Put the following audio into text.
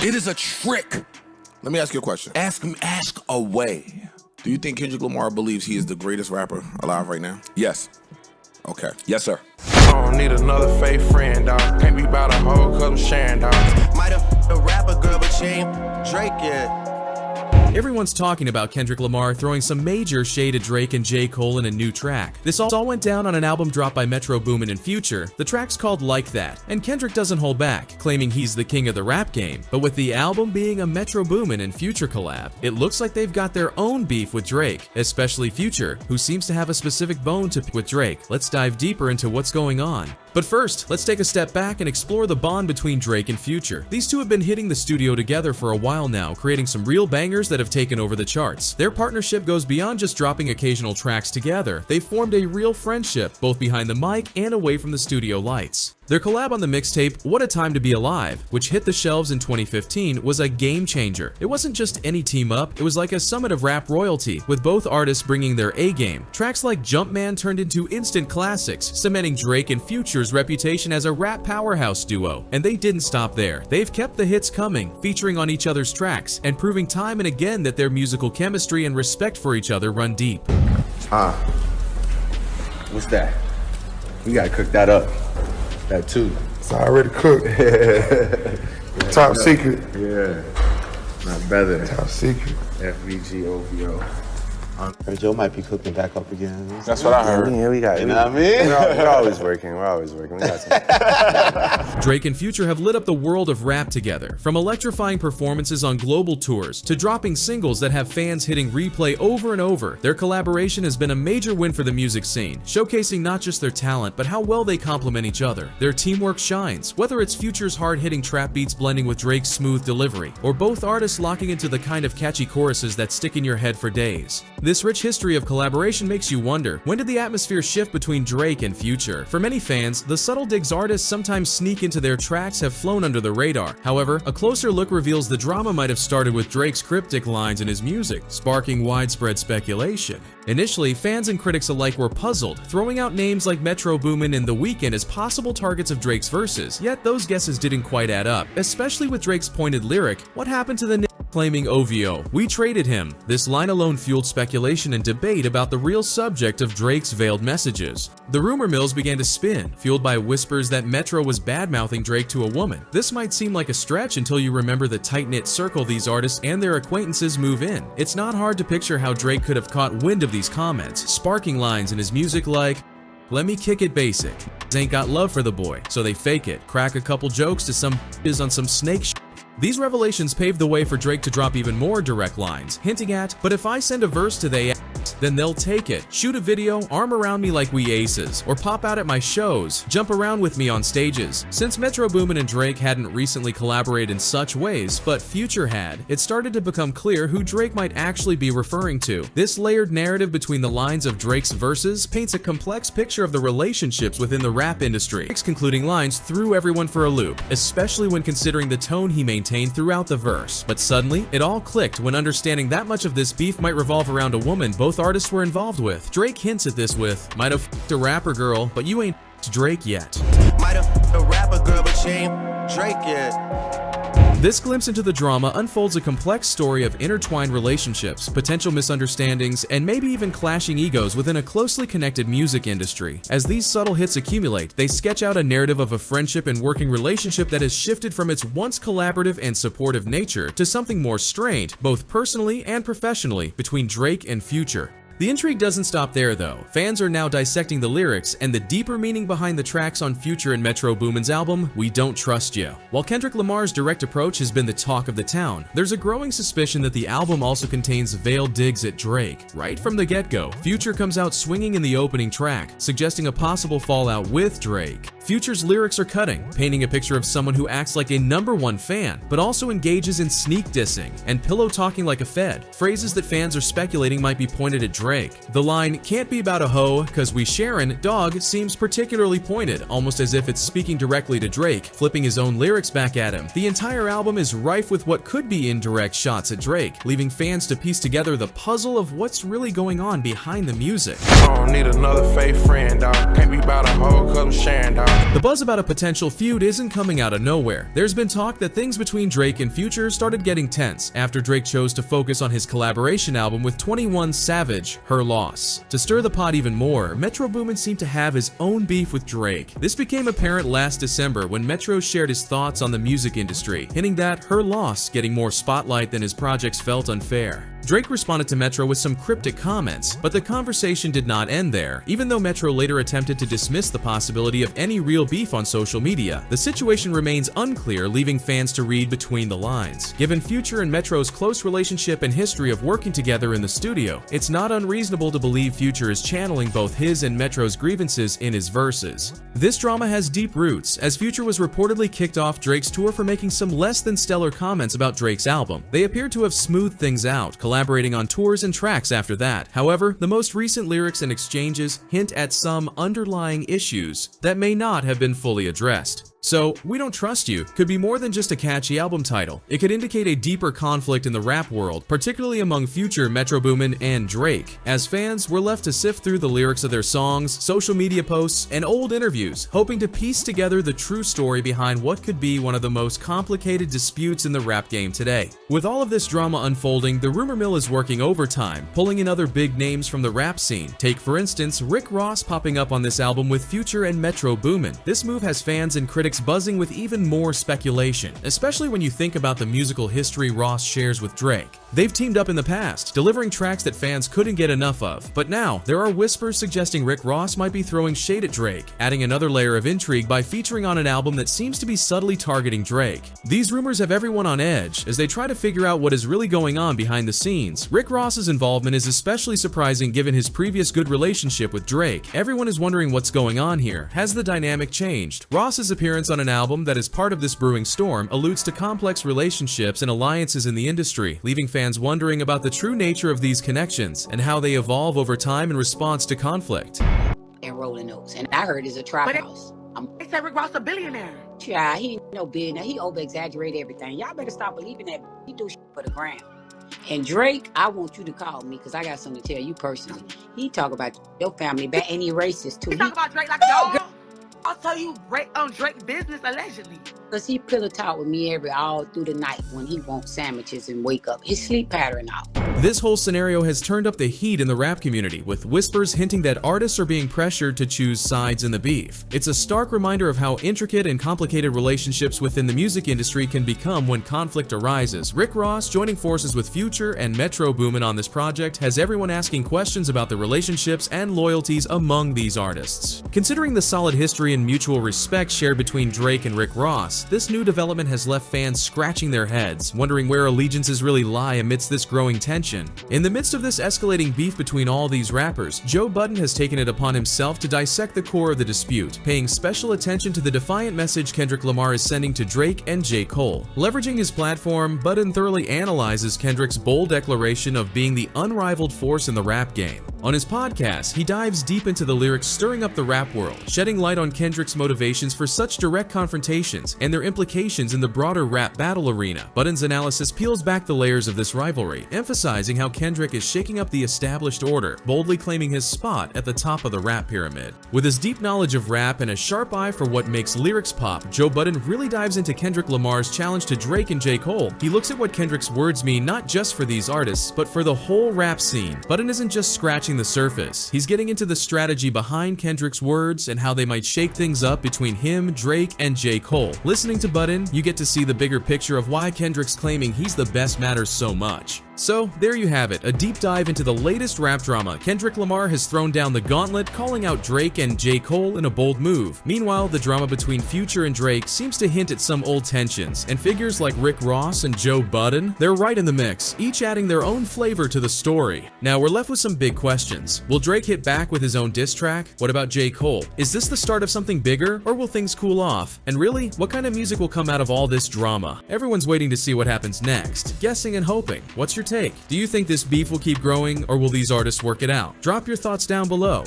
It is a trick. Let me ask you a question. Ask away. Do you think Kendrick Lamar believes he is the greatest rapper alive right now? Yes. Okay. Yes, sir. I don't need another fake friend, dog. Can't be about a hoe, cause I'm sharing, dog. Might have a rapper girl, but she ain't Drake yet. Everyone's talking about Kendrick Lamar throwing some major shade at Drake and J. Cole in a new track. This all went down on an album dropped by Metro Boomin and Future. The track's called Like That, and Kendrick doesn't hold back, claiming he's the king of the rap game. But with the album being a Metro Boomin and Future collab, it looks like they've got their own beef with Drake, especially Future, who seems to have a specific bone to pick with Drake. Let's dive deeper into what's going on. But first, let's take a step back and explore the bond between Drake and Future. These two have been hitting the studio together for a while now, creating some real bangers that have taken over the charts. Their partnership goes beyond just dropping occasional tracks together. They formed a real friendship, both behind the mic and away from the studio lights. Their collab on the mixtape, What a Time to Be Alive, which hit the shelves in 2015, was a game changer. It wasn't just any team up, it was like a summit of rap royalty, with both artists bringing their A-game. Tracks like Jumpman turned into instant classics, cementing Drake and Future's reputation as a rap powerhouse duo. And they didn't stop there. They've kept the hits coming, featuring on each other's tracks, and proving time and again that their musical chemistry and respect for each other run deep. What's that? We gotta cook that up. That too. It's already cooked. Top secret. Yeah. Not better. Top secret. FVGOVO. Heard Joe might be cooking back up again. That's what I heard. Yeah, we got. You know what I mean? We're always working. We're always working. We got some. Drake and Future have lit up the world of rap together, from electrifying performances on global tours to dropping singles that have fans hitting replay over and over. Their collaboration has been a major win for the music scene, showcasing not just their talent, but how well they complement each other. Their teamwork shines, whether it's Future's hard-hitting trap beats blending with Drake's smooth delivery, or both artists locking into the kind of catchy choruses that stick in your head for days. This rich history of collaboration makes you wonder, when did the atmosphere shift between Drake and Future? For many fans, the subtle digs artists sometimes sneak into their tracks have flown under the radar. However, a closer look reveals the drama might have started with Drake's cryptic lines in his music, sparking widespread speculation. Initially, fans and critics alike were puzzled, throwing out names like Metro Boomin and The Weeknd as possible targets of Drake's verses, yet those guesses didn't quite add up, especially with Drake's pointed lyric, "What happened to the claiming OVO? We traded him." This line alone fueled speculation and debate about the real subject of Drake's veiled messages. The rumor mills began to spin, fueled by whispers that Metro was bad-mouthing Drake to a woman. This might seem like a stretch until you remember the tight-knit circle these artists and their acquaintances move in. It's not hard to picture how Drake could have caught wind of these comments, sparking lines in his music like, "Let me kick it basic. Ain't got love for the boy, so they fake it. Crack a couple jokes to some is on some snake shit." These revelations paved the way for Drake to drop even more direct lines, hinting at, "But if I send a verse to they then they'll take it. Shoot a video, arm around me like we aces, or pop out at my shows, jump around with me on stages." Since Metro Boomin and Drake hadn't recently collaborated in such ways, but Future had, it started to become clear who Drake might actually be referring to. This layered narrative between the lines of Drake's verses paints a complex picture of the relationships within the rap industry. Drake's concluding lines threw everyone for a loop, especially when considering the tone he maintained throughout the verse. But suddenly, it all clicked when understanding that much of this beef might revolve around a woman both artists were involved with. Drake hints at this with, "Might have f***ed a rapper girl, but you ain't f***ed Drake yet." Might have f***ed a rapper girl, but she ain't Drake yet. This glimpse into the drama unfolds a complex story of intertwined relationships, potential misunderstandings, and maybe even clashing egos within a closely connected music industry. As these subtle hits accumulate, they sketch out a narrative of a friendship and working relationship that has shifted from its once collaborative and supportive nature to something more strained, both personally and professionally, between Drake and Future. The intrigue doesn't stop there though. Fans are now dissecting the lyrics and the deeper meaning behind the tracks on Future and Metro Boomin's album, We Don't Trust You. While Kendrick Lamar's direct approach has been the talk of the town, there's a growing suspicion that the album also contains veiled digs at Drake. Right from the get-go, Future comes out swinging in the opening track, suggesting a possible fallout with Drake. Future's lyrics are cutting, painting a picture of someone who acts like a #1 fan, but also engages in sneak dissing and pillow talking like a fed, phrases that fans are speculating might be pointed at Drake Drake. The line, "Can't be about a hoe, cause we sharin', dog," seems particularly pointed, almost as if it's speaking directly to Drake, flipping his own lyrics back at him. The entire album is rife with what could be indirect shots at Drake, leaving fans to piece together the puzzle of what's really going on behind the music. I don't need another fake friend, dog. Can't be about a hoe, cause I'm sharing, dog. The buzz about a potential feud isn't coming out of nowhere. There's been talk that things between Drake and Future started getting tense after Drake chose to focus on his collaboration album with 21 Savage, Her Loss. To stir the pot even more, Metro Boomin seemed to have his own beef with Drake. This became apparent last December when Metro shared his thoughts on the music industry, hinting that Her Loss getting more spotlight than his projects felt unfair. Drake responded to Metro with some cryptic comments, but the conversation did not end there. Even though Metro later attempted to dismiss the possibility of any real beef on social media, the situation remains unclear, leaving fans to read between the lines. Given Future and Metro's close relationship and history of working together in the studio, it's not unreasonable to believe Future is channeling both his and Metro's grievances in his verses. This drama has deep roots, as Future was reportedly kicked off Drake's tour for making some less than stellar comments about Drake's album. They appear to have smoothed things out, collaborating on tours and tracks after that. However, the most recent lyrics and exchanges hint at some underlying issues that may not have been fully addressed. So, "We Don't Trust You" could be more than just a catchy album title. It could indicate a deeper conflict in the rap world, particularly among Future, Metro Boomin, and Drake. As fans, we're left to sift through the lyrics of their songs, social media posts, and old interviews, hoping to piece together the true story behind what could be one of the most complicated disputes in the rap game today. With all of this drama unfolding, the rumor mill is working overtime, pulling in other big names from the rap scene. Take, for instance, Rick Ross popping up on this album with Future and Metro Boomin. This move has fans and critics buzzing with even more speculation, especially when you think about the musical history Ross shares with Drake. They've teamed up in the past, delivering tracks that fans couldn't get enough of, but now there are whispers suggesting Rick Ross might be throwing shade at Drake, adding another layer of intrigue by featuring on an album that seems to be subtly targeting Drake. These rumors have everyone on edge as they try to figure out what is really going on behind the scenes. Rick Ross's involvement is especially surprising given his previous good relationship with Drake. Everyone is wondering what's going on here. Has the dynamic changed? Ross's appearance on an album that is part of this brewing storm alludes to complex relationships and alliances in the industry, leaving fans wondering about the true nature of these connections and how they evolve over time in response to conflict. And rolling those, and I heard it's a trap house. They said Rick Ross a billionaire. Yeah, he ain't no billionaire. He over-exaggerate everything. Y'all better stop believing that. He do shit for the gram. And Drake, I want you to call me because I got something to tell you personally. He talk about your family back, and he racist too. He talk about Drake like y'all. I'll tell you Drake business allegedly. Because he pillow talk with me all through the night when he wants sandwiches and wake up. His sleep pattern out. This whole scenario has turned up the heat in the rap community, with whispers hinting that artists are being pressured to choose sides in the beef. It's a stark reminder of how intricate and complicated relationships within the music industry can become when conflict arises. Rick Ross joining forces with Future and Metro Boomin on this project has everyone asking questions about the relationships and loyalties among these artists. Considering the solid history and mutual respect shared between Drake and Rick Ross, this new development has left fans scratching their heads, wondering where allegiances really lie amidst this growing tension. In the midst of this escalating beef between all these rappers, Joe Budden has taken it upon himself to dissect the core of the dispute, paying special attention to the defiant message Kendrick Lamar is sending to Drake and J. Cole. Leveraging his platform, Budden thoroughly analyzes Kendrick's bold declaration of being the unrivaled force in the rap game. On his podcast, he dives deep into the lyrics stirring up the rap world, shedding light on Kendrick's motivations for such direct confrontations and their implications in the broader rap battle arena. Budden's analysis peels back the layers of this rivalry, emphasizing how Kendrick is shaking up the established order, boldly claiming his spot at the top of the rap pyramid. With his deep knowledge of rap and a sharp eye for what makes lyrics pop, Joe Budden really dives into Kendrick Lamar's challenge to Drake and J. Cole. He looks at what Kendrick's words mean not just for these artists, but for the whole rap scene. Budden isn't just scratching the surface. He's getting into the strategy behind Kendrick's words and how they might shake things up between him, Drake, and J. Cole. Listening to Budden, you get to see the bigger picture of why Kendrick's claiming he's the best matters so much. So, there you have it, a deep dive into the latest rap drama. Kendrick Lamar has thrown down the gauntlet, calling out Drake and J. Cole in a bold move. Meanwhile, the drama between Future and Drake seems to hint at some old tensions, and figures like Rick Ross and Joe Budden, they're right in the mix, each adding their own flavor to the story. Now, we're left with some big questions. Will Drake hit back with his own diss track? What about J. Cole? Is this the start of something bigger, or will things cool off? And really, what kind of music will come out of all this drama? Everyone's waiting to see what happens next, guessing and hoping. What's your take? Do you think this beef will keep growing, or will these artists work it out? Drop your thoughts down below.